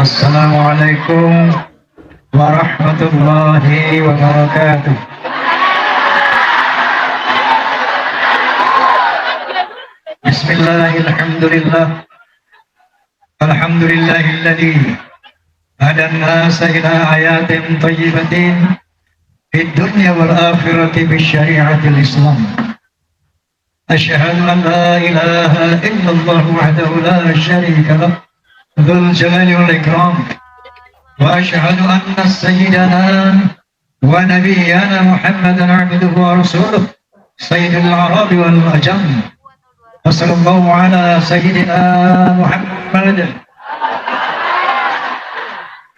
Assalamualaikum warahmatullahi wabarakatuh. Bismillahirrahmanirrahim. Alhamdulillahilladzi hadan nasa ila ayatin thayyibatin fid dunya wal akhirati bisyari'atil Islam. Asyhadu an la ilaha illallah wahdahu la syarika lah dzul jalali wal ikram. Wa asyhadu anna sayyidana wa nabiyyana Muhammadan abduhu wa rasuluh sayyidul arabi wal ajam. Wassallallahu ala sayyidina Muhammad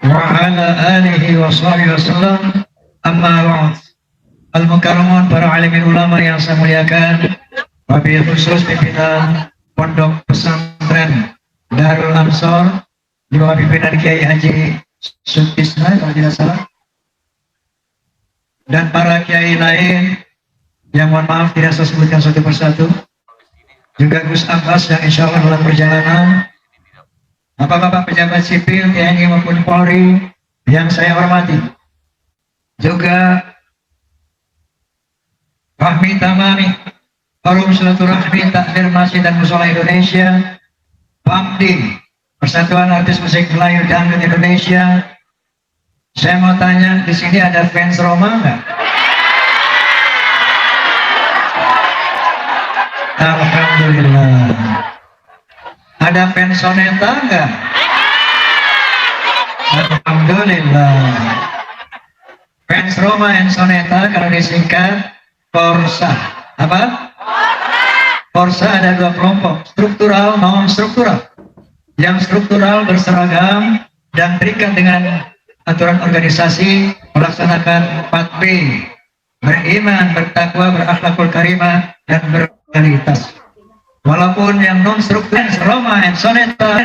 wa ala alihi wa sahbihi wasallam. Amma ba'd. Al-mukarramun, para alimin ulama yang saya muliakan, wabil khusus pimpinan Pondok Pesantren Darul Ansor di bawah pimpinan Kiai Haji Sutisna kalau tidak salah, dan para kiai lain yang mohon maaf tidak saya sebutkan satu persatu, juga Gus Abbas yang insya Allah dalam perjalanan, bapak-bapak pejabat sipil TNI maupun Polri yang saya hormati, juga Fahmi Tamami, Forum Silaturahmi Takmir Masjid dan Musola Indonesia, PAMDI, Persatuan Artis Musik Melayu Dangdut Indonesia. Saya mau tanya, di sini ada fans Roma nggak? Alhamdulillah. Ada fans Soneta nggak? Alhamdulillah. Fans Roma and Soneta kalau disingkat Forza. Apa? Forza ada dua kelompok, struktural, non struktural. Yang struktural berseragam dan terikat dengan aturan organisasi, melaksanakan 4B, beriman, bertakwa, berakhlakul karimah, dan berkualitas. Walaupun yang non struktural Roma and Soneta,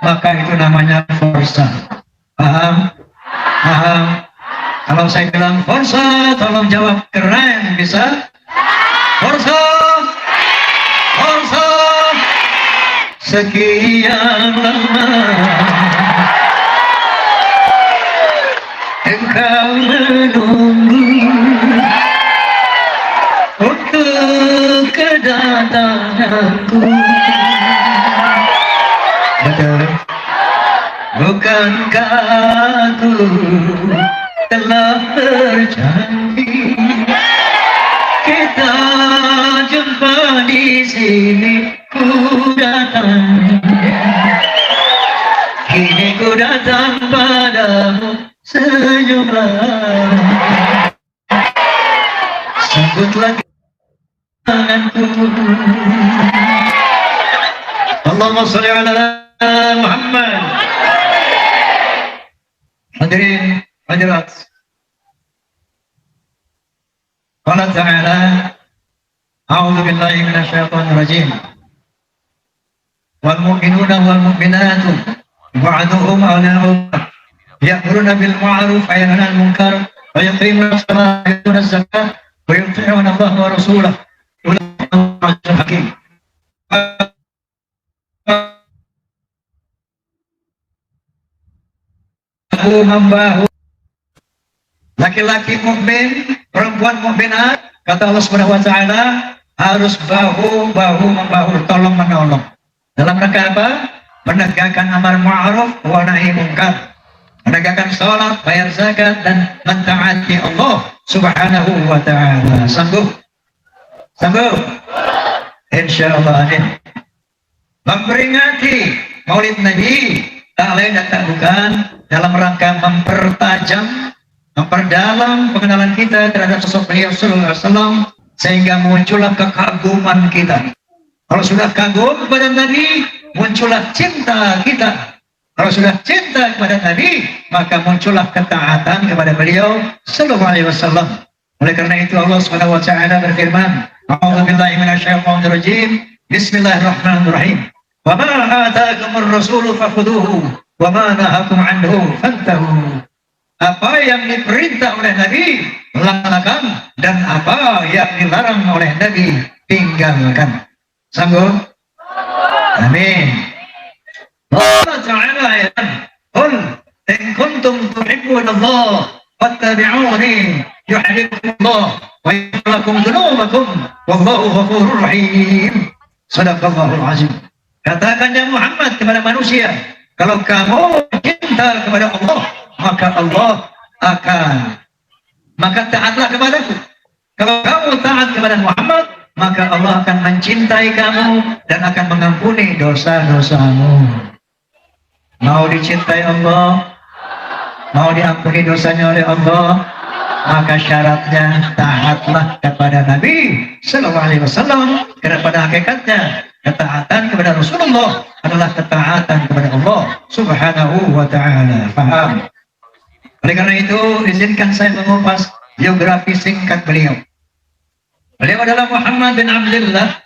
maka itu namanya Forza. Paham? Paham? Kalau saya bilang Forza, tolong jawab keren, bisa? Forza! Forza! Sekian lama engkau menunggu untuk kedatanganku. Betul? Bukankah aku telah berjanji kita jumpa di sini? Ku datang, kini ku datang padamu, senyumlah, sambutlah tanganku. Allahumma sholli ala Muhammad. Hadirin hadirat, qala ta'ala, a'udzu billahi minasyaitonir rajim. Wal mu'minuna wal mu'minatu ba'duhum awliya'u ba'd, ya'muruna bil ma'ruf wa yanhauna 'anil munkar wa yuqimuna as-salata wa yu'tuna az-zakata wa yuti'una Allah wa rasulahu ulaika hakim. Laki-laki mukmin, perempuan mukminat, kata Allah Subhanahu wa taala, harus bahu-bahu membahu, tolong menolong. Dalam rangka apa? Menegakkan amar ma'ruf wa nahi munkar, menegakkan salat, bayar zakat, dan mentaati Allah Subhanahu wa taala. Sanggup? Sanggup? Insyaallah, amin. Memperingati Maulid Nabi tak lain dan tak bukan dalam rangka mempertajam, memperdalam pengenalan kita terhadap sosok beliau sallallahu alaihi wasallam, sehingga muncullah kekaguman kita. Kalau sudah kagum kepada Nabi, muncullah cinta kita. Kalau sudah cinta kepada Nabi, maka muncullah ketaatan kepada beliau sallallahu alaihi wasallam. Oleh karena itu Allah Subhanahu wa taala berfirman, a'udzubillahi minasyaitonir rajim, bismillahirrahmanirrahim. Wa ma ataakumur rasulu fakhuduhu wa ma nahakum anhu fantahu. Apa yang diperintah oleh Nabi, laksanakan, dan apa yang dilarang oleh Nabi, tinggalkan. Sanggup? Amin. Allah Ta'ala ya, "Qul in kuntum tuhibbunallah fattabi'uni yuhibbukumullah wa yaghfir lakum dzunubakum wallahu ghafurur rahim." Shadaqallahul azim. Katakan ya Muhammad kepada manusia, kalau kamu cinta kepada Allah, maka Allah akan, maka taatlah kepadaku. Kalau kamu taat kepada Muhammad, maka Allah akan mencintai kamu dan akan mengampuni dosa-dosamu. Mau dicintai Allah, mau diampuni dosanya oleh Allah, maka syaratnya taatlah kepada Nabi Sallallahu Alaihi Wasallam. Karena pada hakikatnya ketaatan kepada Rasulullah adalah ketaatan kepada Allah Subhanahu wa Ta'ala. Paham? Oleh karena itu, izinkan saya mengupas biografi singkat beliau. Beliau adalah Muhammad bin Abdullah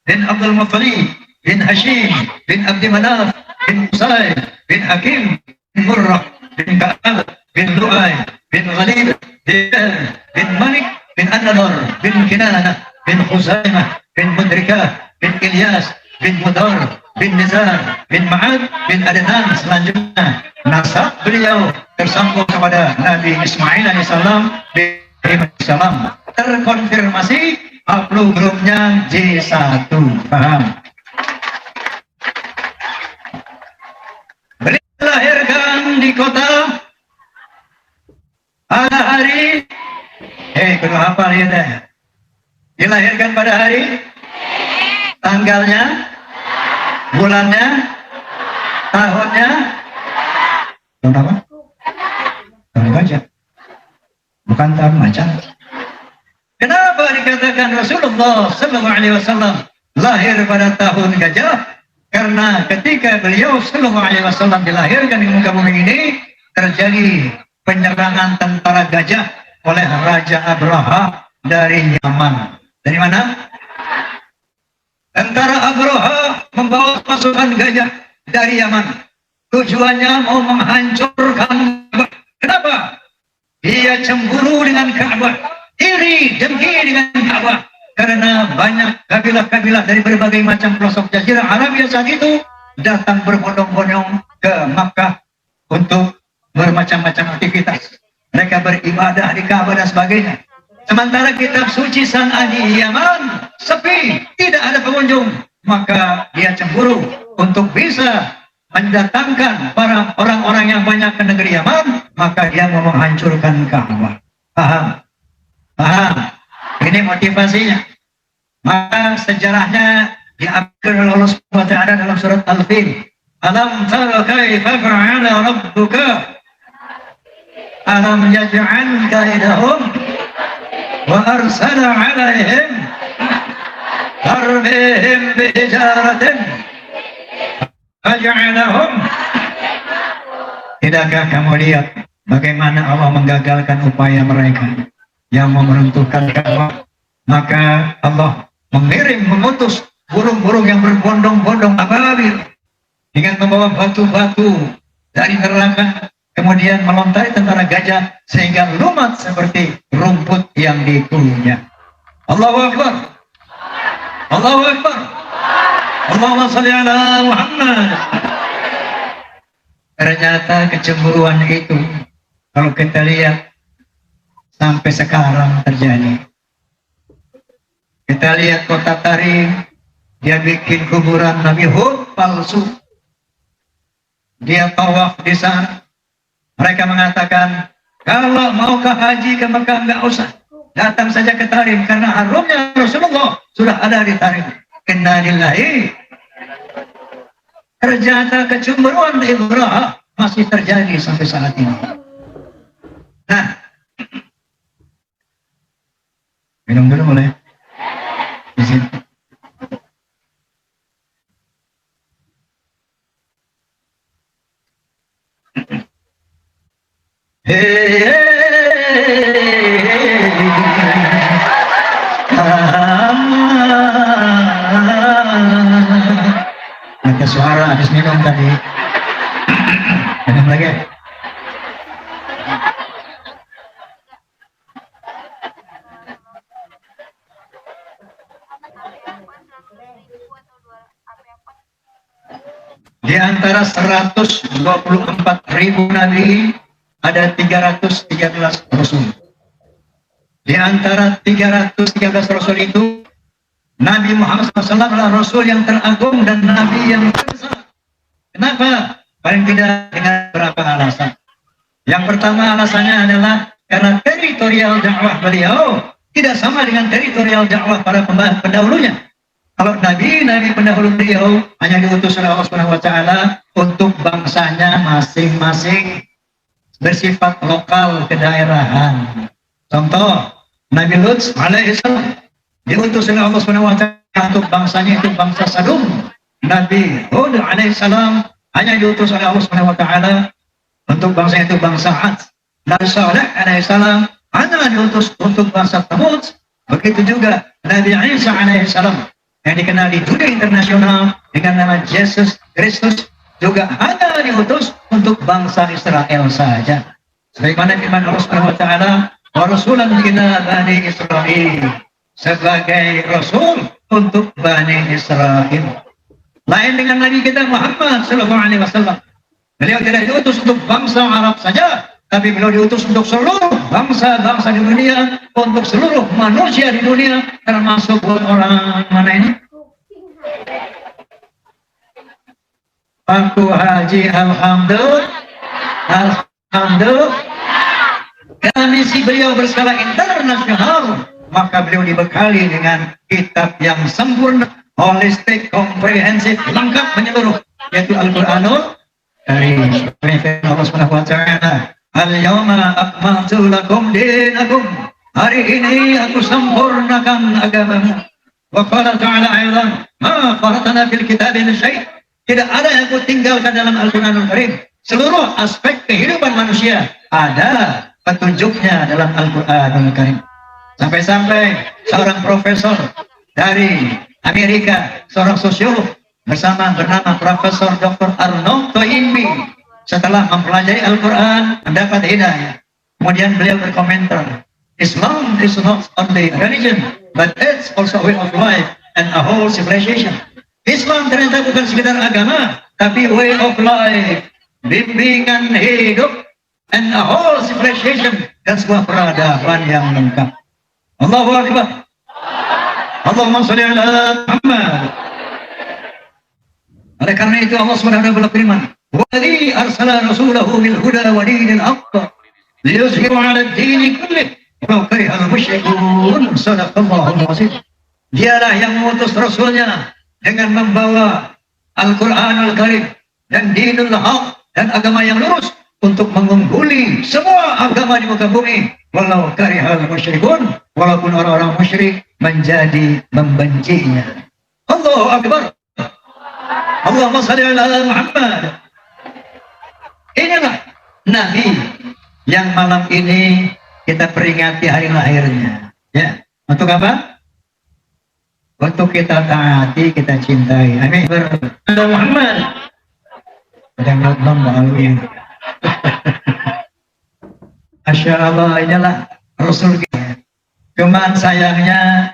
bin Abdul Muttalib bin Hashim bin Abdi Manaf bin Qusay bin Hakim bin Murrah bin Ka'ab bin Lu'ay bin Ghalib bin Malik bin An-Nadar bin Kinanah bin Khuzaimah bin Mudrikah bin Ilyas bin Mudar bin Nizar bin Ma'ad bin Adnan. Selanjutnya nasab beliau tersambung kepada Nabi Ismail alaihissalam bin Ibrahim alaihissalam, terkonfirmasi haplogrupnya J1. Paham? Beliau dilahirkan di kota pada hari kedua hafal ya deh. Dilahirkan pada hari, tanggalnya, bulannya, tahunnya, tahun apa? Tahun gajah, bukan tahun macan. Kenapa dikatakan Rasulullah Sallallahu Alaihi Wasallam lahir pada tahun gajah? Karena ketika beliau Sallallahu Alaihi Wasallam dilahirkan di muka bumi ini, terjadi penyerangan tentara gajah oleh Raja Abraha dari Yaman. Dari mana? Tentara Abraha membawa pasukan gajah dari Yaman. Tujuannya mau menghancurkan Ka'bah. Kenapa? Dia cemburu dengan Ka'bah, iri dengki dengan Ka'bah, karena banyak kabilah-kabilah dari berbagai macam pelosok jazirah Arab yang saat itu datang berbondong-bondong ke Makkah untuk bermacam-macam aktivitas. Mereka beribadah di Ka'bah dan sebagainya. Sementara kitab suci San'a di Yaman sepi, tidak ada pengunjung. Maka dia cemburu untuk bisa mendatangkan para orang-orang yang banyak ke negeri Yaman, maka dia mau menghancurkan Ka'bah. Paham? Paham? Ini motivasinya. Maka sejarahnya diambil oleh Allah Subhanahu wa Ta'ala dalam surat Al-Fil. Alam tara kaifa fa'ala rabbuka alam yaj'al kaidahum wa arsala 'alaihim tarbihim bijaratin faj'alahum. Tidakkah kamu lihat bagaimana Allah menggagalkan upaya mereka yang mau meruntuhkan Ka'bah? Maka Allah mengutus burung-burung yang berbondong-bondong ababil dengan membawa batu-batu dari neraka, kemudian melontari tentara gajah sehingga lumat seperti rumput yang dikunyah. Allahu Akbar. Allahu Akbar. Allahumma shalli ala Muhammad. Ternyata kecemburuan itu kalau kita lihat sampai sekarang terjadi. Kita lihat kota Tarim, dia bikin kuburan Nabi Hud palsu. Dia tawaf di sana. Mereka mengatakan, kalau mau ke haji ke Mekah nggak usah, datang saja ke Tarim karena harumnya Rasulullah sudah ada di Tarim. Inna lillahi. Ternyata kecemburuan Ibrahim masih terjadi sampai saat ini. Nah, minum dulu boleh? Di sini. Ada suara habis minum tadi. Minum lagi. Di antara antara 124.000 nabi, ada 313 rasul. Di antara 313 rasul itu, Nabi Muhammad SAW adalah rasul yang teragung dan nabi yang terbesar. Kenapa? Paling tidak dengan beberapa alasan. Yang pertama alasannya adalah karena teritorial dakwah beliau tidak sama dengan teritorial dakwah para pendahulunya. Kalau nabi pendahulu beliau hanya diutus oleh Allah Subhanahu wa taala untuk bangsanya masing-masing, bersifat lokal kedaerahan. Contoh, Nabi Lut alaihissalam diutus oleh Allah Subhanahu wa taala untuk bangsanya itu bangsa Sadum. Nabi Hud alaihissalam hanya diutus oleh Allah Subhanahu wa taala untuk bangsa itu bangsa Ad. Nabi Saleh alaihissalam hanya diutus untuk bangsa Thamud. Begitu juga Nabi Isa alaihissalam yang dikenal di dunia internasional dengan nama Yesus Kristus juga hanya diutus untuk bangsa Israel saja. Sebagaimana firman Allah Subhanahu wa taala, "Wa rasulan ila bani Israil," sebagai rasul untuk Bani Israel. Lain dengan Nabi kita Muhammad sallallahu alaihi wasallam. Beliau tidak diutus untuk bangsa Arab saja, tapi beliau diutus untuk seluruh bangsa-bangsa di dunia, untuk seluruh manusia di dunia, termasuk buat orang mana ini? Aku Haji Alhamdulillah. Karena misi beliau berskala internasional, maka beliau dibekali dengan kitab yang sempurna, holistik, komprehensif, lengkap, menyeluruh, yaitu Al-Quranul Karim. Allah Subhanahu wa taala, "Al-yawma akmaltu lakum dinakum." Hari ini aku sempurnakan agamamu. Wa qala ta'ala aidan, "Ma faratna fil kitabi min syai'." Tidak ada yang aku tinggalkan dalam Al-Quranul Karim. Seluruh aspek kehidupan manusia ada petunjuknya dalam Al-Quranul Karim. Sampai-sampai seorang profesor dari Amerika, seorang sosiolog bernama Profesor Dr. Arnold Toynbee, setelah mempelajari Al-Quran mendapat hidayah. Kemudian beliau berkomentar, "Islam is not only religion, but it's also a way of life and a whole civilization." Islam ternyata bukan sekedar agama, tapi way of life, bimbingan hidup, and a whole civilization, dan sebuah peradaban yang lengkap. Allahu Akbar. Allahumma sholli ala Muhammad. Oleh karena itu Allah Subhanahu wa taala berfirman, "Walladzi arsala rasulahu bil huda wa dinil haqq liyuzhiru 'ala ad-din kullih walau karihal musyrikun." Shadaqallahul 'azim. Dialah yang mengutus rasulnya dengan membawa Al-Quranul Karim dan dinul haq dan agama yang lurus untuk mengungguli semua agama di muka bumi, walau karihal musyrikun, walaupun orang-orang musyrik menjadi membencinya. Allahu Akbar. Allahumma shalli ala Muhammad. Inilah Nabi yang malam ini kita peringati hari lahirnya. Ya, untuk apa? Untuk kita taati, kita cintai. Amin. Muhammad. Jangan malu-maluin. Masya Allah, inilah Rasul kita. Cuman sayangnya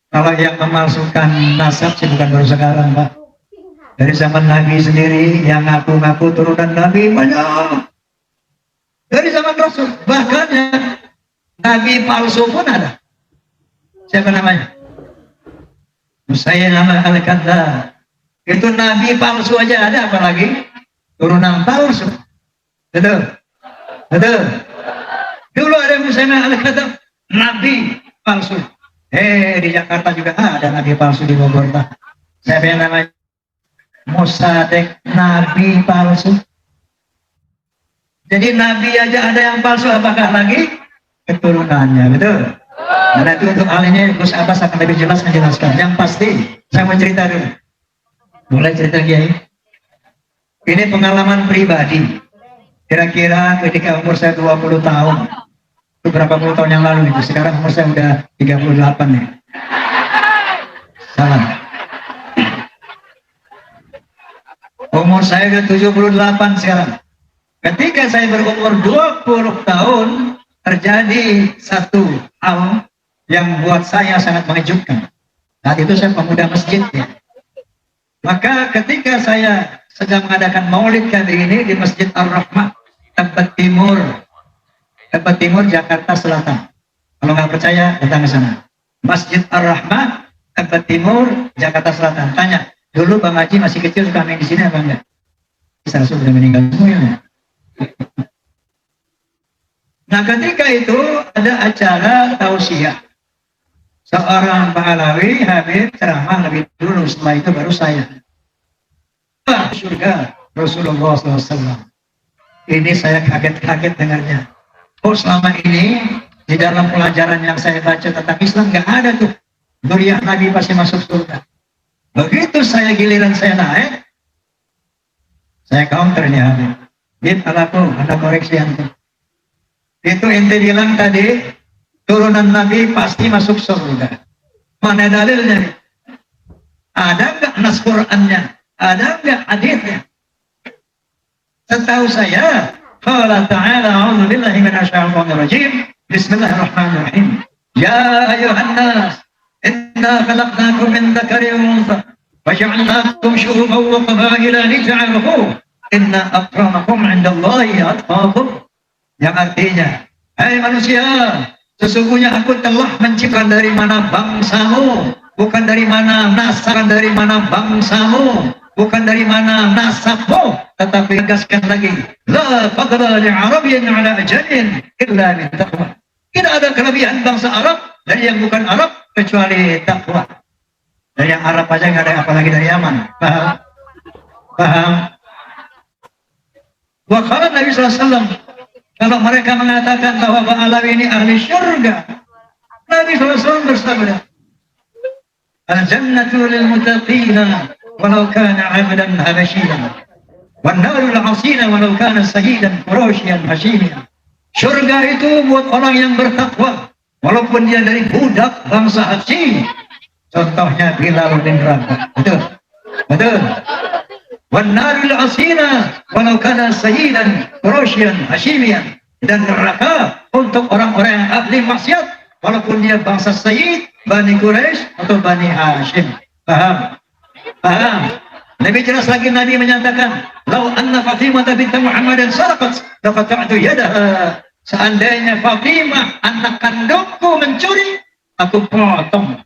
kalau yang memalsukan nasab sih bukan baru sekarang, Pak. Dari zaman Nabi sendiri yang ngaku-ngaku turunan Nabi banyak. Dari zaman Rasul, bahkan ya, Nabi palsu pun ada. Siapa namanya? Saya nama Al-Kadzdzab. Itu Nabi palsu aja ada, apalagi turunan palsu. Betul? Betul? Dulu ada Musailimah Al-Kadzdzab, Nabi palsu. Di Jakarta juga ada Nabi palsu di Bogor, Pak. Siapa yang namanya? Musadek, Nabi palsu. Jadi Nabi aja ada yang palsu, apakah lagi keturunannya? Betul? Nah, nanti untuk hal ini Gus Abbas akan lebih jelas menjelaskan. Yang pasti saya mau cerita dulu. Mulai cerita Kiai. Ini pengalaman pribadi. Kira-kira ketika umur saya 20 tahun. Itu berapa puluh tahun yang lalu itu. Sekarang umur saya udah 38 nih. Salah. Umur saya udah 78 sekarang. Ketika saya berumur 20 tahun, terjadi satu hal yang buat saya sangat mengejutkan. Saat itu saya pemuda masjid ya. Maka ketika saya sedang mengadakan maulid kali ini di Masjid Ar-Rahmah, Tempat Timur, Jakarta Selatan. Kalau nggak percaya, datang ke sana. Masjid Ar-Rahmah, Tempat Timur, Jakarta Selatan. Tanya, dulu Bang Haji masih kecil suka main di sini apa enggak? Bisa sudah meninggal semua ya. Nah ketika itu ada acara tausiah. Seorang Pak Alawi Habib ceramah lebih dulu, setelah itu baru saya. Surga Rasulullah SAW. Ini saya kaget-kaget dengarnya. Oh selama ini di dalam pelajaran yang saya baca tentang Islam nggak ada tuh durian Nabi pasti masuk surga. Begitu saya giliran saya naik, saya counter nih Habib. Bib alaku ada koreksi antum. Itu ente bilang tadi turunan Nabi pasti masuk surga. Mana dalilnya? Ada nggak nas Qur'annya? Ada nggak hadisnya? Setahu saya, qala ta'ala a'udzu billahi minasyaitonir rajim. Bismillahirrahmanirrahim. Ya ayuhan nas, inna khalaqnakum min dzakarin wa untha wa ja'alnakum syu'uban wa qabaila lita'arafu. Inna akramakum 'indallahi atqakum. Yang artinya, hai manusia, sesungguhnya aku telah menciptakan dari mana bangsamu, bukan dari mana nasab, dari mana bangsamu, bukan dari mana nasabmu, tetapi tegaskan lagi, la fadla li arabiyyin ala ajalin illa bi taqwa. Tidak ada kelebihan bangsa Arab dari yang bukan Arab kecuali takwa. Dari yang Arab aja nggak ada apalagi dari Yaman. Paham? Paham? Wa qala Nabi SAW, kalau mereka mengatakan bahwa Pak Alawi ini ahli syurga, Nabi SAW bersabda, al-jannatu lil muttaqina walau kana 'abdan habasyian wan naru lil 'asina walau kana sayyidan quraisyan hashimiyan. Syurga itu buat orang yang bertakwa walaupun dia dari budak bangsa Hashim. Contohnya Bilal bin Rabah. Betul? Betul? Wan naru lil 'asina walau kana sayyidan quraisyan hashimiyan. Dan neraka untuk orang-orang yang ahli maksiat walaupun dia bangsa Sayyid, Bani Quraisy atau Bani Hashim. Paham? Paham? Lebih jelas lagi Nabi menyatakan, "Lau anna Fatimah bint Muhammadin sarqat laqata'tu yadaha." Seandainya Fatimah anak kandungku mencuri, aku potong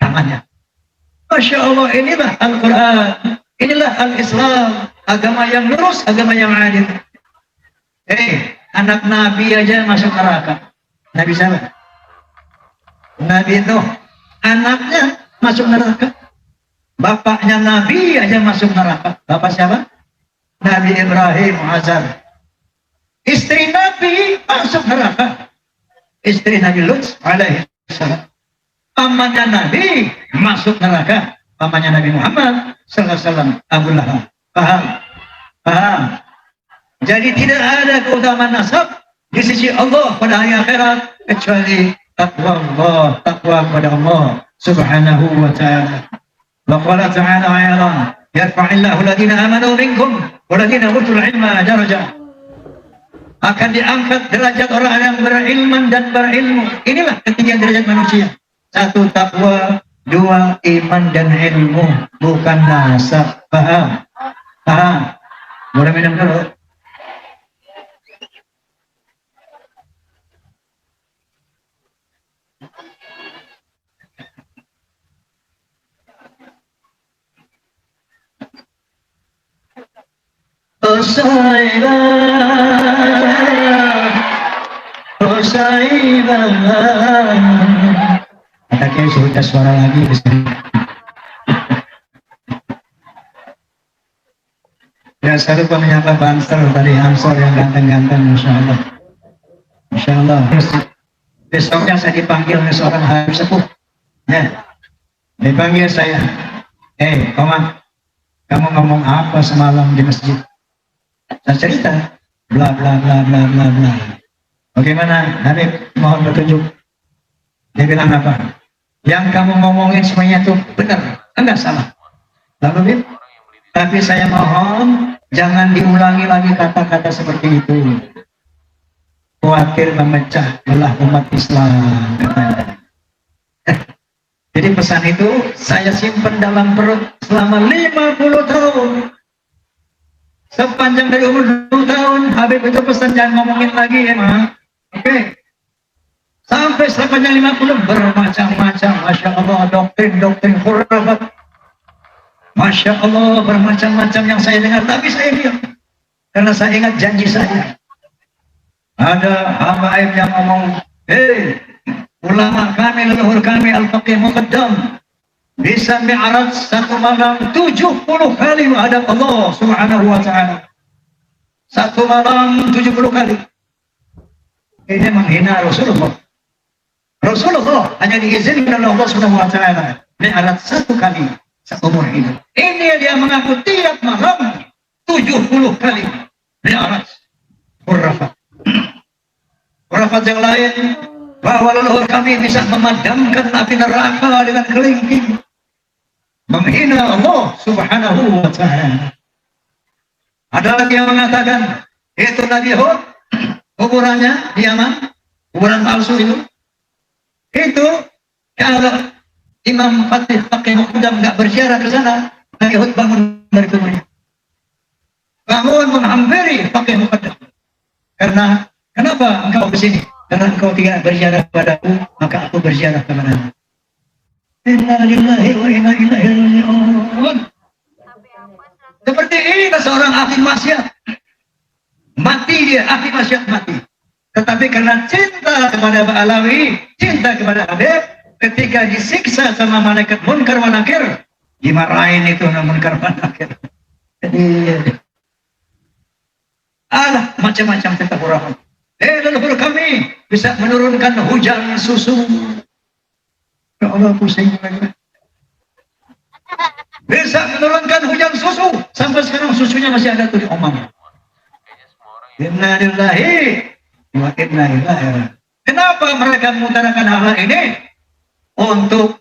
tangannya. Masya Allah, inilah Al-Quran, inilah Al-Islam, agama yang lurus, agama yang adil. Anak Nabi aja masuk neraka. Nabi siapa? Nabi itu anaknya masuk neraka. Bapaknya Nabi aja masuk neraka. Bapak siapa? Nabi Ibrahim Azar. Istri Nabi masuk neraka. Istri Nabi Lut alaihi salam. Pamannya Nabi masuk neraka. Pamannya Nabi Muhammad sallallahu alaihi wasallam, Abu Lahab. Paham? Paham? Jadi tidak ada keutamaan nasab di sisi Allah pada hari akhirat kecuali takwa Allah, takwa kepada Allah Subhanahu wa taala. Wa qala ta'ala ayatan, yarfa'illahu alladhina amanu minkum walladhina utul ilma darajat. Akan diangkat derajat orang yang berilmu dan berilmu. Inilah ketinggian derajat manusia. Satu takwa, dua iman dan ilmu, bukan nasab. Paham? Paham? Boleh minum dulu? Anaknya sudah suara lagi. Ya, saya lupa menyapa Banser tadi, Ansor yang ganteng-ganteng, Masya Allah. Masya Allah. Besoknya saya dipanggil oleh seorang habib sepuh. Ya, dipanggil saya. Komang, kamu ngomong apa semalam di masjid? Saya cerita, bla bla bla bla bla bla. Bagaimana, Habib? Mohon petunjuk. Dia bilang apa? Yang kamu ngomongin semuanya itu benar, enggak salah. Lalu Habib, tapi saya mohon jangan diulangi lagi kata-kata seperti itu. Khawatir memecah belah umat Islam, katanya. Jadi pesan itu saya simpan dalam perut selama 50 tahun. Sepanjang dari umur 20 tahun, Habib itu pesan jangan ngomongin lagi ya, Ma. Oke. Sampai sepanjang 50 bermacam-macam, Masya Allah, doktrin-doktrin khurafat. Masya Allah, bermacam-macam yang saya dengar, tapi saya diam. Karena saya ingat janji saya. Ada habaib yang ngomong, hei, ulama kami, leluhur kami, Al-Faqih Muqaddam, bisa mi'raj satu malam 70 kali menghadap Allah Subhanahu wa ta'ala. Satu malam 70 kali. Ini menghina Rasulullah. Rasulullah hanya diizinkan oleh Allah Subhanahu wa ta'ala mi'raj satu kali seumur hidup. Ini dia mengaku tiap malam 70 kali mi'raj. Khurafat yang lain bahwa leluhur kami bisa memadamkan api neraka dengan kelingking, menghina Allah Subhanahu wa ta'ala. Ada lagi yang mengatakan itu Nabi Hud, kuburannya di Yaman, kuburan palsu itu kalau Imam Fatih Faqih Muqaddam nggak berziarah ke sana, Nabi Hud bangun dari kuburnya, bangun menghampiri Faqih Muqaddam. Karena kenapa engkau ke sini? Karena engkau tidak berziarah kepadaku, maka aku berziarah kepadamu. Inna lillahi wa inna ilaihi raji'un. Seperti ini seorang ahli maksiat. Mati dia, ahli maksiat mati. Tetapi karena cinta kepada Pak Alawi, cinta kepada Habib, ketika disiksa sama malaikat Munkar wa Nakir, dimarahin itu Munkar wa Nakir. Jadi alah macam-macam tentang khurafat. Leluhur kami bisa menurunkan hujan susu. Ya Allah, pusing lagi. Bisa menurunkan hujan susu. Sampai sekarang susunya masih ada tuh di Oman. Inna lillahi wa inna ilaihi. Kenapa mereka mengutarakan hal ini? Untuk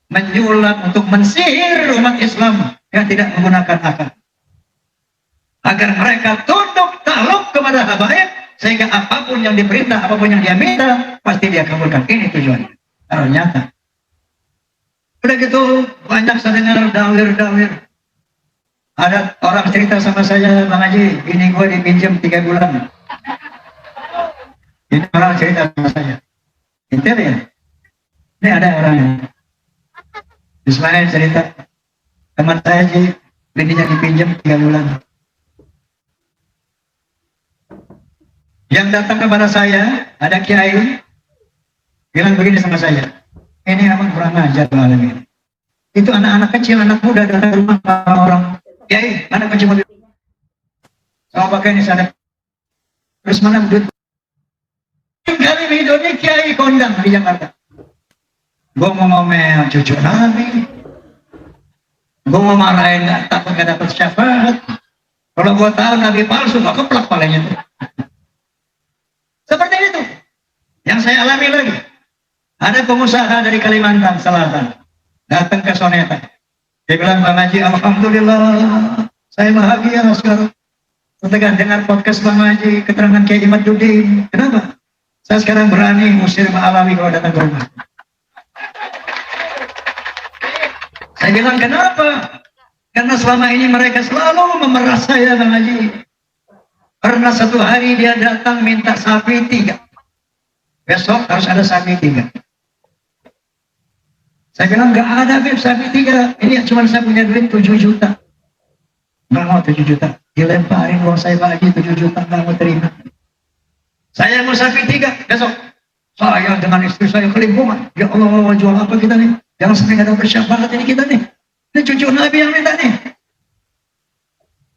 menyulap, untuk mensihir umat Islam yang tidak menggunakan akal. Agar mereka tunduk takluk kepada habaib, sehingga apapun yang diperintah, apapun yang dia minta, pasti dia kabulkan. Ini tujuannya. Ternyata udah gitu banyak saya dengar dawir. Ada orang cerita sama saya, Bang Haji, ini gue dipinjam 3 bulan. Ini orang cerita sama saya. Intel ya? Ini ada orangnya. Ismail cerita, teman saya sih, bininya dipinjam 3 bulan. Yang datang kepada saya, ada kiai, bilang begini sama saya, ini emang kurang ajar malam ini. Itu anak-anak kecil, anak muda datang ke rumah orang, kiai, anak kecil mobil, sama pakai ini sana, terus mana duit? Kali hidupnya kiai kondang di Jakarta. Gue mau ngomel cucu Nabi, gue mau marahin takut gak dapat syafaat. Kalau gue tahu Nabi palsu, gak keplak palanya tuh. Seperti itu yang saya alami lagi. Ada pengusaha dari Kalimantan Selatan datang ke Soneta. Dia bilang, Bang Haji, alhamdulillah saya bahagia sekarang setelah dengar podcast Bang Haji, keterangan Kiai Imaduddin. Kenapa? Saya sekarang berani ngusir Pak Alawi kalau datang ke rumah. Saya bilang, kenapa? Karena selama ini mereka selalu memeras saya, Bang Haji. Karena satu hari dia datang minta sapi 3. Besok harus ada sapi 3. Saya bilang, nggak ada Beb sapi 3. Ini cuma saya punya duit 7 juta. Nggak mau 7 juta. Dilemparin uang saya lagi 7 juta, nggak mau terima. Saya mau sapi 3 besok. Saya dengan istri saya kelimpungan. Ya Allah, mau jual apa kita nih? Jangan sampai ada bersyafaat ini kita nih. Ini cucu Nabi yang minta nih.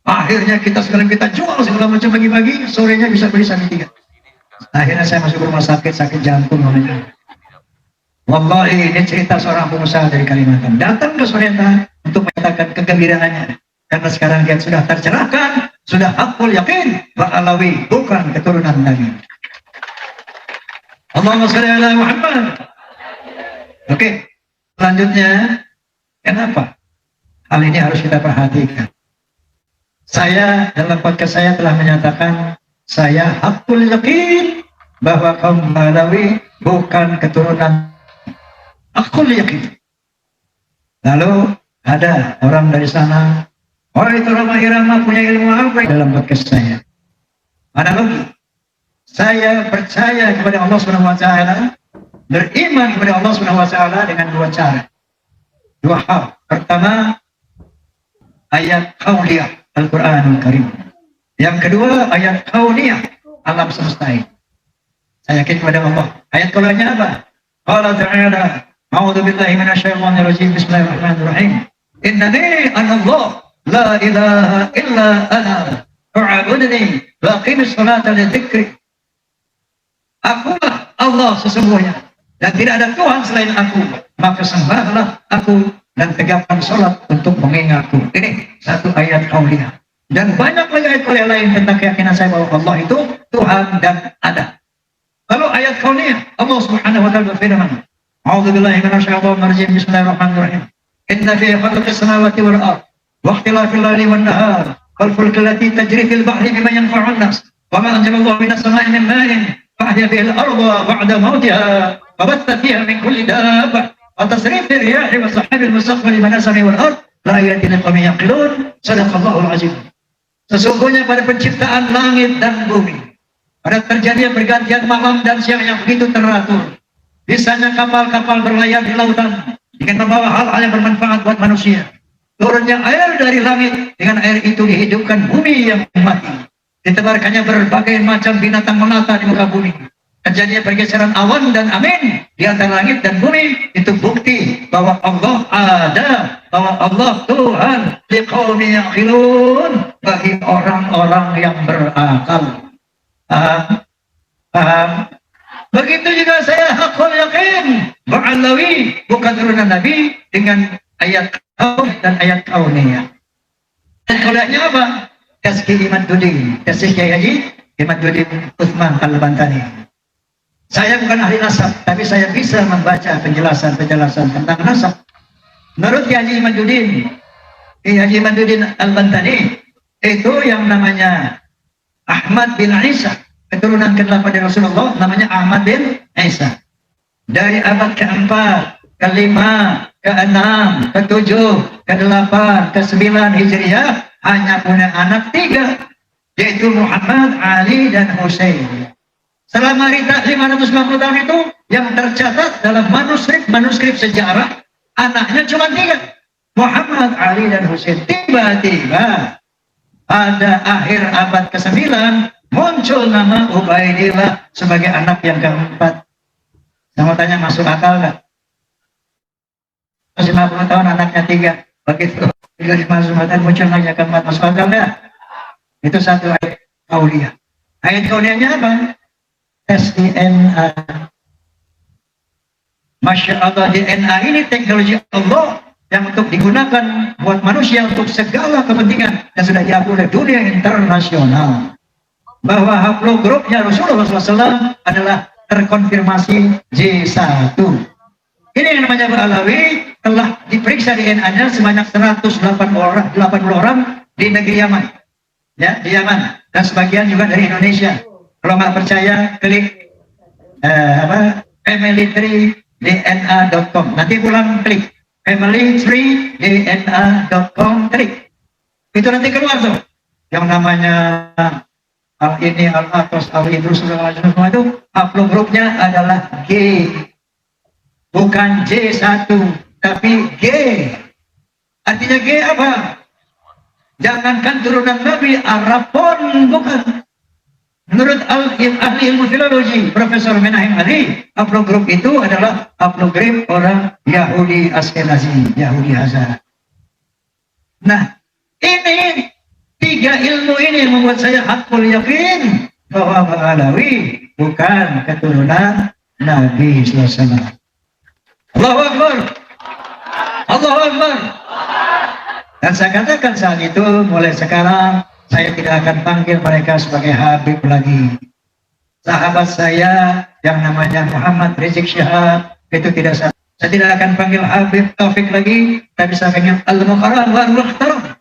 Akhirnya kita sekarang kita jual segala macam pagi-pagi, sorenya bisa beli sapi 3. Akhirnya saya masuk rumah sakit jantung namanya. Wallahi, ini cerita seorang pengusaha dari Kalimantan. Datang ke Soneta untuk menyatakan kegembiraannya. Karena sekarang dia sudah tercerahkan, sudah hakul yakin, Pak Alawi bukan keturunan Nabi. Allahumma shalli ala Muhammad. Oke, selanjutnya, kenapa hal ini harus kita perhatikan? Saya dalam podcast saya telah menyatakan saya hakul yakin bahwa kaum Alawi bukan keturunan. Hakul yakin. Lalu ada orang dari sana, oh itu Roma Irama punya ilmu apa dalam podcast saya? Analogi, saya percaya kepada Allah Subhanahu Wa Taala, beriman kepada Allah Subhanahu Wa Taala dengan dua cara, dua hal. Pertama, ayat kauliyah Al-Quranul Karim. Yang kedua, ayat kauliyah alam semesta ini. Saya yakin kepada Allah. Ayat kauliyahnya apa? Qala ta'ala, a'udzu billahi minasyaitonir rajim. Bismillahirrahmanirrahim. Innani anallah la ilaha illa ana fa'budni wa aqimis salata li dzikri. Akulah Allah sesungguhnya dan tidak ada Tuhan selain aku, maka sembahlah aku dan tegakkan sholat untuk mengingatku. Ini satu ayat kauliyah. Dan banyak lagi ayat-ayat lain tentang keyakinan saya bahwa Allah itu Tuhan dan ada. Lalu ayat kauliyah, Allah Subhanahu wa taala berfirman, A'udzu billahi minasyaitonir rajim. Bismillahirrahmanirrahim. Inna fi khalqis samawati wal ardh wa ikhtilafil laili wan nahar wal fulki allati tajri fil bahri bima yanfa'u an-nas wa ma anzalallahu minas sama'i min ma'in fa ahya bihi al-ardha ba'da mawtiha wa batha fiha min kulli dabbah wa tasrifir riyahi wa sahabil musakhkhari baina as-sama'i wal ardh la ayatin liqaumin yaqilun. Shadaqallahul azim. Sesungguhnya pada penciptaan langit dan bumi, pada terjadinya pergantian malam dan siang yang begitu teratur, bisanya kapal-kapal berlayar di lautan dengan membawa hal-hal yang bermanfaat buat manusia. Turunnya air dari langit, dengan air itu dihidupkan bumi yang mati. Ditebarkannya berbagai macam binatang melata di muka bumi. Terjadinya pergeseran awan dan angin di antara langit dan bumi. Itu bukti bahwa Allah ada, bahwa Allah Tuhan. Liqaumin yaqilun, bagi orang-orang yang berakal. Paham? Begitu juga saya hakul yakin Ba'alawi bukan turunan Nabi dengan ayat kaun dan ayat kauniyah. Dan kauliyahnya apa? Tasqi Imaduddin, Tasqi Kiai Haji Imaduddin Utsman Al-Bantani. Saya bukan ahli nasab, tapi saya bisa membaca penjelasan-penjelasan tentang nasab. Menurut Kiai Haji Imaduddin Al-Bantani, itu yang namanya Ahmad bin Isa, keturunan ke-8 dari Rasulullah, namanya Ahmad bin Isa. Dari abad ke-4, ke-5, ke-6, ke-7, ke-8, ke-9 Hijriah hanya punya anak 3, yaitu Muhammad, Ali, dan Husain. Selama 550 tahun itu yang tercatat dalam manuskrip sejarah, anaknya cuma 3, Muhammad, Ali, dan Husain. Tiba-tiba pada akhir abad ke-9 muncul nama Ubaidillah sebagai anak yang ke-4. Saya mau tanya, masuk akal nggak? 50 tahun anaknya 3, begitu 50 tahun muncul anak yang ke-4, masuk akal nggak? Itu satu ayat kauliyah. Ayat kauliyahnya apa? Tes DNA. Masya Allah, DNA ini teknologi Allah yang untuk digunakan buat manusia untuk segala kepentingan dan sudah diakui oleh dunia internasional. Bahwa haplogrupnya Rasulullah SAW adalah terkonfirmasi J1. Ini yang namanya Ba'alawi telah diperiksa DNA-nya sebanyak 180 orang di negeri Yaman. Ya, di Yaman. Dan sebagian juga dari Indonesia. Kalau nggak percaya, klik family3dna.com. Nanti pulang klik family3dna.com, klik. Itu nanti keluar tuh. Yang namanya Al-Ini, Al-Atos, Al-Idrus, semua itu haplogrupnya adalah G. Bukan J1, tapi G. Artinya G apa? Jangankan turunan Nabi, Arab pun bukan. Menurut ahli ilmu filologi, Profesor Menahem Ali, haplogrup itu adalah haplogrup orang Yahudi Askenazi, Yahudi Hazara. Nah, ini 3 ilmu ini yang membuat saya hakul yakin bahwa Ba'alawi bukan keturunan Nabi SAW. Allahu Akbar. Allahu Akbar. Dan saya katakan saat itu, mulai sekarang saya tidak akan panggil mereka sebagai Habib lagi. Sahabat saya yang namanya Muhammad Rizik Syihab itu tidak saya. Saya tidak akan panggil Habib Taufik lagi, tapi saya panggil Al-Mukarram wal Muhtaram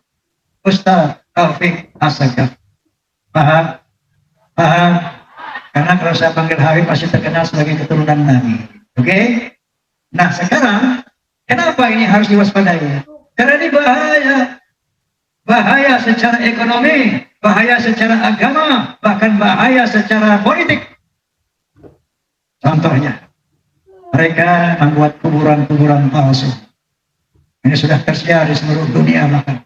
Ustaz Taufik As-Sagaf. Paham? Paham? Karena kalau saya panggil Habib pasti terkenal sebagai keturunan Nabi. Oke? Nah sekarang Kenapa ini harus diwaspadai? Karena ini bahaya. Bahaya secara ekonomi, bahaya secara agama, bahkan bahaya secara politik. Contohnya, mereka membuat kuburan-kuburan palsu. Ini sudah tersedia di seluruh dunia bahkan.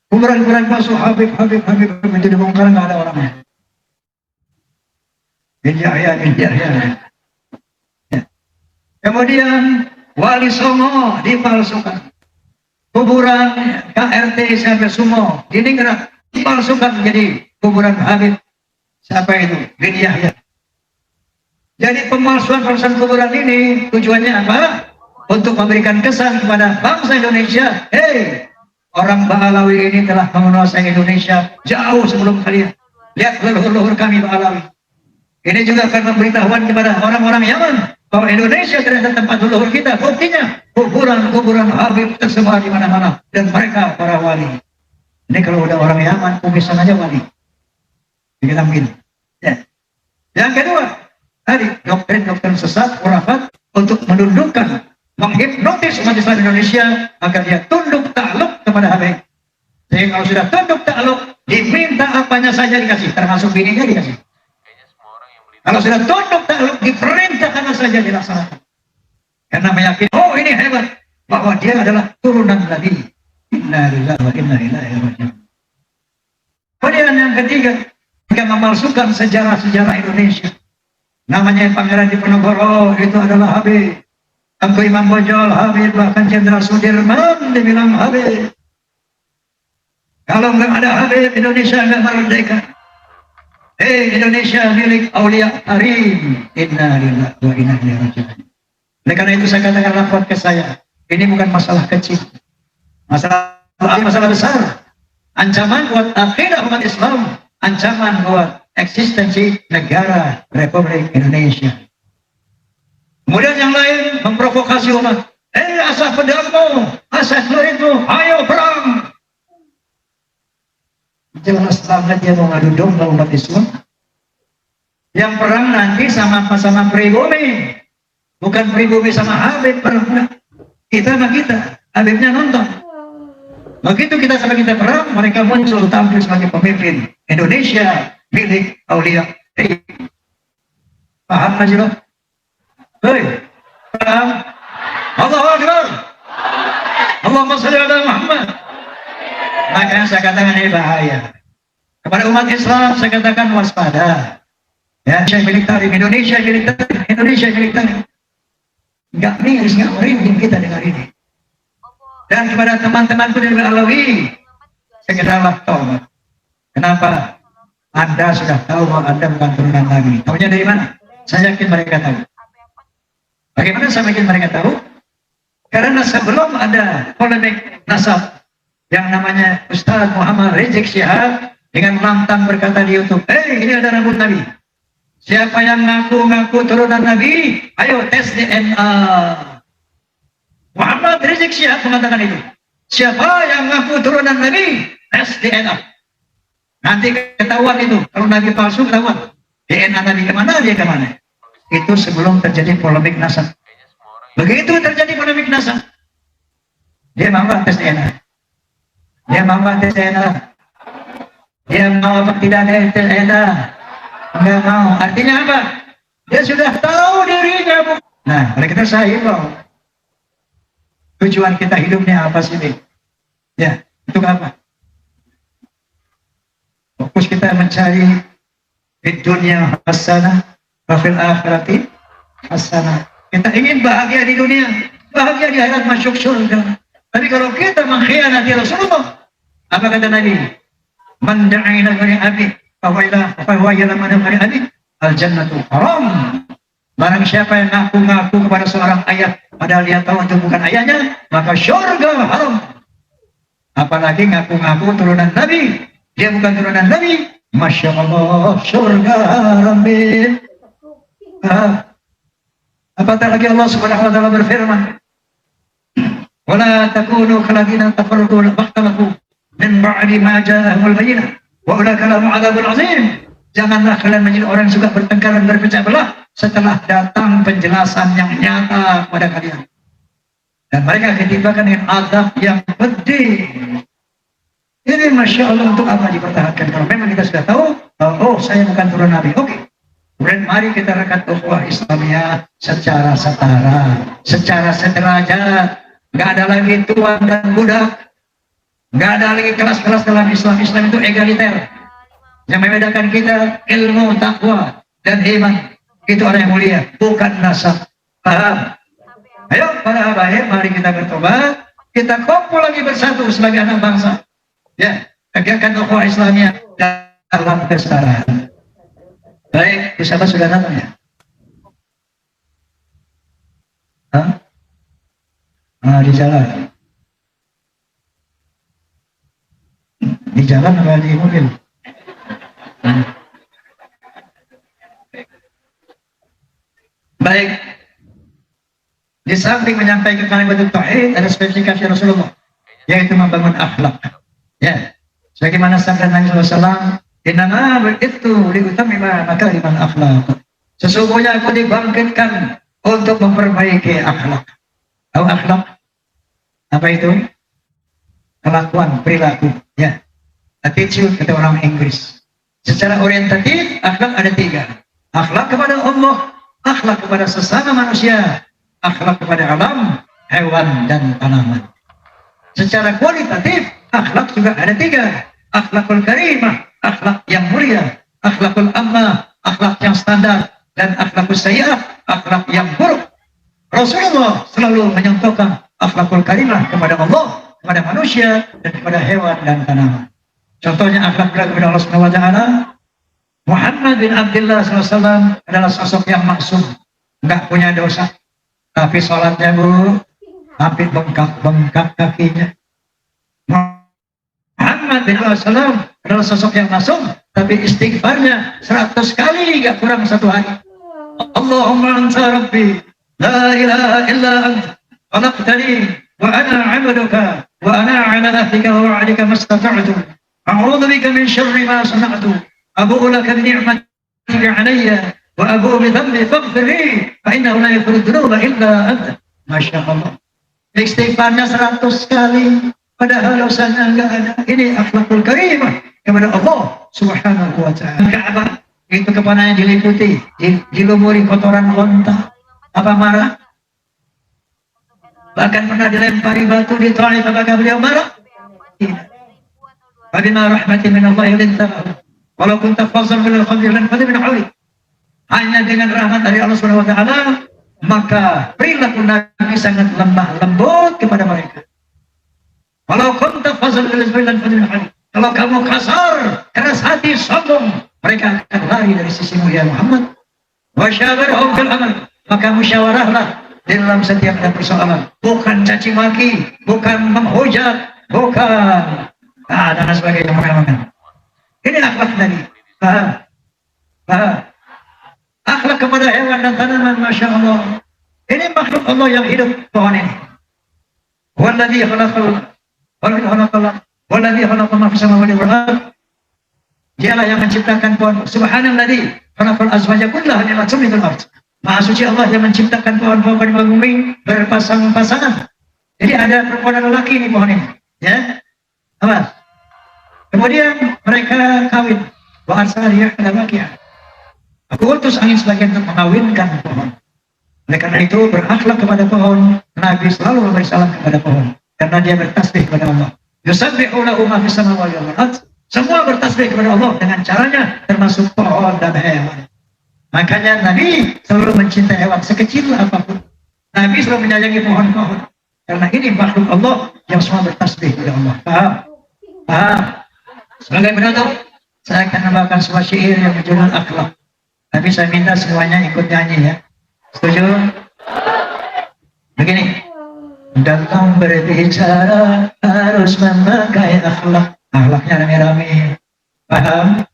Kuburan-kuburan palsu, Habib itu dibongkar, nggak ada orangnya. Ya. Kemudian Wali Songo dipalsukan. Kuburan KRT sampai Sumo di Ningrat dipalsukan menjadi kuburan Habib. Siapa itu? Bin Yahya. Jadi pemalsuan kuburan ini tujuannya apa? Untuk memberikan kesan kepada bangsa Indonesia. Hei, orang Ba'alawi ini telah menguasai Indonesia jauh sebelum kalian. Lihat leluhur kami Ba'alawi. Ini juga akan memberitahuan kepada orang-orang Yaman bahwa Indonesia ternyata tempat leluhur kita. Buktinya kuburan-kuburan Habib tersebar di mana-mana dan mereka para wali. Ini kalau udah orang Yaman, kumisan aja wali. Kita begini. Ya. Yang kedua, tadi doktrin-doktrin sesat, khurafat untuk menundukkan, menghipnotis umat Islam Indonesia agar dia tunduk takluk kepada Habib. Jadi kalau sudah tunduk takluk, diminta apanya saja dikasih, termasuk bininya dikasih. Kalau sudah tunduk takluk, diperintahkan saja dilaksanakan. Karena meyakini, oh ini hebat, bahwa dia adalah turunan Nabi. Inna lillahi wa inna ilaihi raji'un. Kemudian yang ketiga, jika memalsukan sejarah-sejarah Indonesia. Namanya Pangeran Diponegoro itu adalah Habib. Engkau Imam Bonjol Habib, bahkan Jenderal Sudirman dibilang Habib. Kalau nggak ada Habib, Indonesia nggak merdeka. Indonesia milik Aulia Karim. Inna lillahi wa inna ilaihi raji'un. Oleh karena itu saya katakan dalam podcast saya, ini bukan masalah kecil, masalah besar. Ancaman buat akidah umat Islam, ancaman buat eksistensi negara Republik Indonesia. Kemudian yang lain memprovokasi umat. Asah pedangmu, asah celuritmu, ayo perang. Jelas banget dia mau ngadu domba umat Islam. Yang perang nanti sama pribumi, bukan pribumi sama Habib perang. Kita sama kita, Habibnya nonton. Begitu kita sama kita perang, mereka muncul tampil sebagai pemimpin Indonesia milik Aulia. Paham nggak sih lo? Hei, paham? Allahu Akbar. Allahumma shalli ala Muhammad. Makanya saya katakan ini bahaya. Kepada umat Islam saya katakan waspada. Ya, saya milik tarikh, Indonesia milik tarikh, Indonesia milik tarikh. Enggak miris, enggak merinding kita dengar ini. Dan kepada teman-temanku dari Alawi, segeralah taubat. Kenapa? Anda sudah tahu bahwa Anda bukan turunan Nabi. Tahunya dari mana? Saya yakin mereka tahu. Bagaimana saya yakin mereka tahu? Karena sebelum ada polemik nasab yang namanya Ustaz Muhammad Rizik Syihab dengan lantang berkata di YouTube, ini ada rambut Nabi. Siapa yang ngaku-ngaku turunan Nabi, ayo tes DNA. Muhammad Rizik Syihab mengatakan itu. Siapa yang ngaku turunan Nabi, tes DNA. Nanti ketahuan itu, kalau Nabi palsu ketahuan. DNA Nabi kemana, dia kemana. Itu sebelum terjadi polemik nasab. Begitu terjadi polemik nasab, dia mau tes DNA. Dia mau tes DNA. Dia mau apa tidak ada tes DNA? Enggak mau. Artinya apa? Dia sudah tahu dirinya. Nah, oleh kita saya himbau. Tujuan kita hidupnya apa sih? Ya, untuk apa? Fokus kita mencari di dunia hasanah, wafil akhirati hasanah. Kita ingin bahagia di dunia, bahagia di akhirat, masuk surga. Tapi kalau kita mengkhianati Rasulullah, apa kata Nabi? Man da'ina li abi fa huwa ila man da'ina abi al-jannatu haram. Barang siapa yang ngaku-ngaku kepada seorang ayah padahal dia tahu itu bukan ayahnya, maka surga haram. Apalagi ngaku-ngaku turunan Nabi, dia bukan turunan Nabi. Masya Allah, surga haram. Apatah lagi Allah Subhanahu wa taala berfirman, "Wala takunu kalladzina tafarraqu wa ikhtalafu min ba'di ma ja'ahumul bayyinah wa ulaika lahum 'adzabun 'adzim." Janganlah kalian menjadi orang yang suka bertengkar dan berpecah belah setelah datang penjelasan yang nyata kepada kalian. dan mereka ketimpakan dengan azab yang pedih. Ini Masya Allah, untuk apa dipertahankan? Kalau memang kita sudah tahu, oh saya bukan turun Nabi, oke. Kemudian mari kita rekat ukhuwah Islamiyah secara setara, secara sederajat. Nggak ada lagi tuan dan budak, nggak ada lagi kelas-kelas dalam Islam. Islam itu egaliter. Yang membedakan kita ilmu, takwa, dan iman. Itu orang yang mulia, bukan nasab. Paham? Ayo para habaib, mari kita bertobat. Kita kumpul lagi bersatu sebagai anak bangsa. Ya, tegakkan ukhuwah Islamiyah dalam kesetaraan. Baik, siapa sudah datang ya? Hah? Di jalan. Di jalan apa di mobil? Baik. Di samping menyampaikan kalimat tauhid, ada spesifikasi Rasulullah, yaitu membangun akhlak. Ya, sebagaimana sabda Nabi SAW, "Innama bu'ithtu liutammima makarimal akhlaq." Sesungguhnya aku dibangkitkan untuk memperbaiki akhlak. Tahu akhlak? Apa itu? Kelakuan, perilaku. Ya, attitude kata orang Inggris. Secara orientatif, akhlak ada 3. Akhlak kepada Allah, akhlak kepada sesama manusia, akhlak kepada alam, hewan, dan tanaman. Secara kualitatif, akhlak juga ada 3. Akhlakul karimah, akhlak yang mulia. Akhlakul ammah, akhlak yang standar. Dan akhlakul sayyi'ah, akhlak yang buruk. Rasulullah selalu menyontohkan akhlakul karimah kepada Allah, kepada manusia, dan kepada hewan dan tanaman. Contohnya akhlak kepada Allah Subhanahu wa taala. Muhammad bin Abdullah SAW adalah sosok yang maksum, nggak punya dosa. Tapi sholatnya hampir bengkak kakinya. Muhammad bin Abdullah SAW adalah sosok yang maksum, tapi istighfarnya 100 kali nggak kurang 1 hari. Allahumma anta rabbi, la ilaha illa anta, khalaqtani wa ana 'abduka wa ana 'ala ahdika wa wa'dika mastata'tu. A'udzu bika min syarri ma sana'tu. Abu'u laka bi ni'matika 'alayya wa abu'u bi dhanbi faghfir li fa innahu la yaghfiru dhunuba illa anta. Masya Allah. Istighfarnya 100 kali padahal dosanya enggak ada. Ini akhlakul karimah kepada Allah Subhanahu wa taala. Ka'bah itu kepalanya diliputi, dilumuri kotoran onta. Apa marah? Bahkan pernah dilempari batu di Taif, apakah beliau marah? Tidak. Fabima rahmatin min Allah linta walau kunta fazzan bil khalqi lan fadhi min hawli. Hanya dengan rahmat dari Allah Subhanahu wa taala, maka perilaku Nabi sangat lemah lembut kepada mereka. Walau kunta fazzan bil khalqi lan fadhi min hawli. Kalau kamu kasar, keras hati, sombong, mereka akan lari dari sisi mulia Muhammad. Wa syawirhum fil amr. Maka musyawarahlah dalam setiap ada persoalan. Bukan caci maki, bukan menghujat, bukan dan sebagainya. Ini akhlak Nabi. Paham? Akhlak kepada hewan dan tanaman, Masya Allah. Ini makhluk Allah yang hidup, pohon ini. Walladhi khalaqa ma fis samawati wal ardh. Dialah yang menciptakan pohon. Subhanalladzi khalaqal azwaja kullaha mimma tumbitul ardh. Maha suci Allah yang menciptakan pohon-pohon di bumi berpasang-pasangan. Jadi ada perempuan dan lelaki ini pohon ini. Ya. Apa? Kemudian mereka kawin. Wa arsaliyah ila baqiyah. Aku utus angin sebagian untuk mengawinkan pohon. Oleh karena itu berakhlak kepada pohon. Nabi selalu memberi salam kepada pohon. Karena dia bertasbih kepada Allah. Yusabbihu lahu ma fis samawati wal ardh. Semua bertasbih kepada Allah dengan caranya, termasuk pohon dan hewan. Makanya Nabi selalu mencintai hewan sekecil apapun. Nabi selalu menyayangi pohon-pohon. Karena ini makhluk Allah yang semua bertasbih kepada Allah. Paham? Sebagai penutup, saya akan membawakan sebuah syair yang berjudul akhlak. Tapi saya minta semuanya ikut nyanyi ya. Setuju? Begini. Dalam berbicara harus memakai akhlak. Akhlaknya rame-rame. Paham?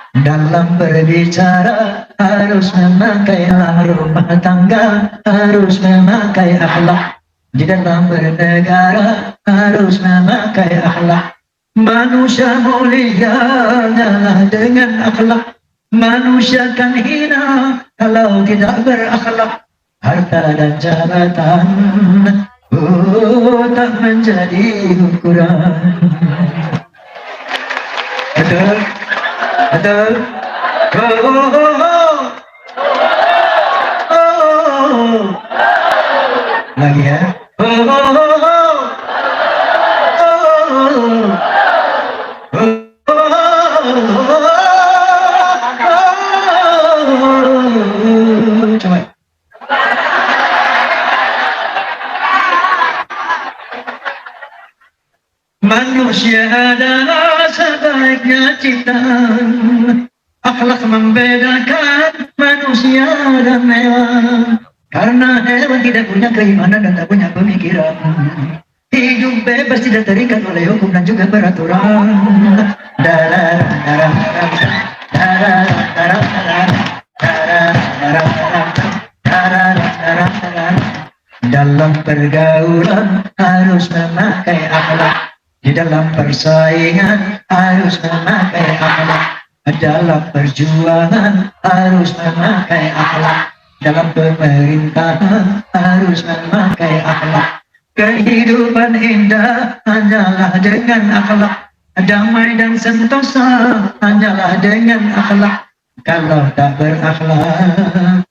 Dalam berbicara harus memakai rumah tangga, harus memakai akhlak. Di dalam bernegara harus memakai akhlak. Manusia mulia adalah dengan akhlak. Manusia kan hina kalau tidak berakhlak. Harta dan jabatan Oh, tak menjadi ukuran. Betul, betul. Oh, oh, oh, oh, oh. Lagi ya. Oh, oh, oh, oh. Coba. Manusia adalah sebaiknya ciptaan. Akhlak membedakan manusia dan hewan. Karena hewan tidak punya keimanan dan tak punya pemikiran. Hidup bebas tidak terikat oleh hukum dan juga peraturan. Darah, darah, darah, darah, darah, darah, darah, darah, darah, darah, darah. Dalam pergaulan harus memakai akhlak. Di dalam persaingan harus memakai akhlak. Dalam perjuangan harus memakai akhlak. Dalam pemerintahan harus memakai akhlak. Kehidupan indah hanyalah dengan akhlak. Damai dan sentosa hanyalah dengan akhlak. Kalau tak berakhlak,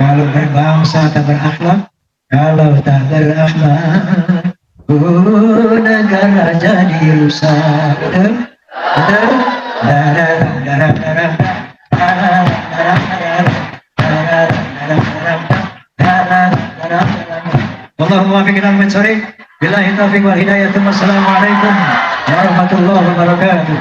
kalau berbangsa tak berakhlak, kalau tak berakhlak, negara jadi rusak. Betul? Betul? Darah, darah, darah, darah, darah, darah, darah, darah, darah, darah, darah, darah. Allahumma fiqna min syarri. Billahi taufiq wal hidayah. Wassalamualaikum warahmatullahi wabarakatuh.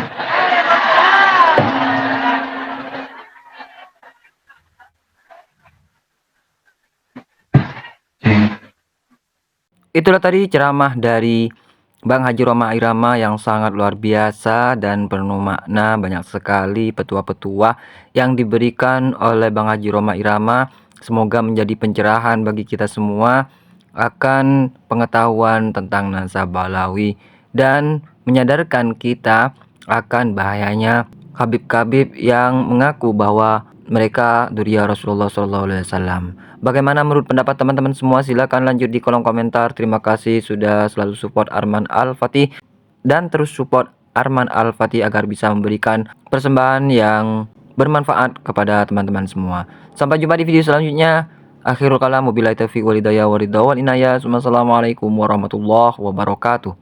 Itulah tadi ceramah dari Bang Haji Rhoma Irama yang sangat luar biasa dan penuh makna. Banyak sekali petua-petua yang diberikan oleh Bang Haji Rhoma Irama. Semoga menjadi pencerahan bagi kita semua akan pengetahuan tentang nasab Alawi dan menyadarkan kita akan bahayanya Habib-habib yang mengaku bahwa mereka dzurriyyah Rasulullah SAW. Bagaimana menurut pendapat teman-teman semua? Silahkan lanjut di kolom komentar. Terima kasih sudah selalu support Arman Al-Fatih dan terus support Arman Al-Fatih agar bisa memberikan persembahan yang bermanfaat kepada teman-teman semua. Sampai jumpa di video selanjutnya. Akhirul kalam, wabillahi taufiq wal hidayah wal ridha wal inayah. Wassalamualaikum warahmatullahi wabarakatuh.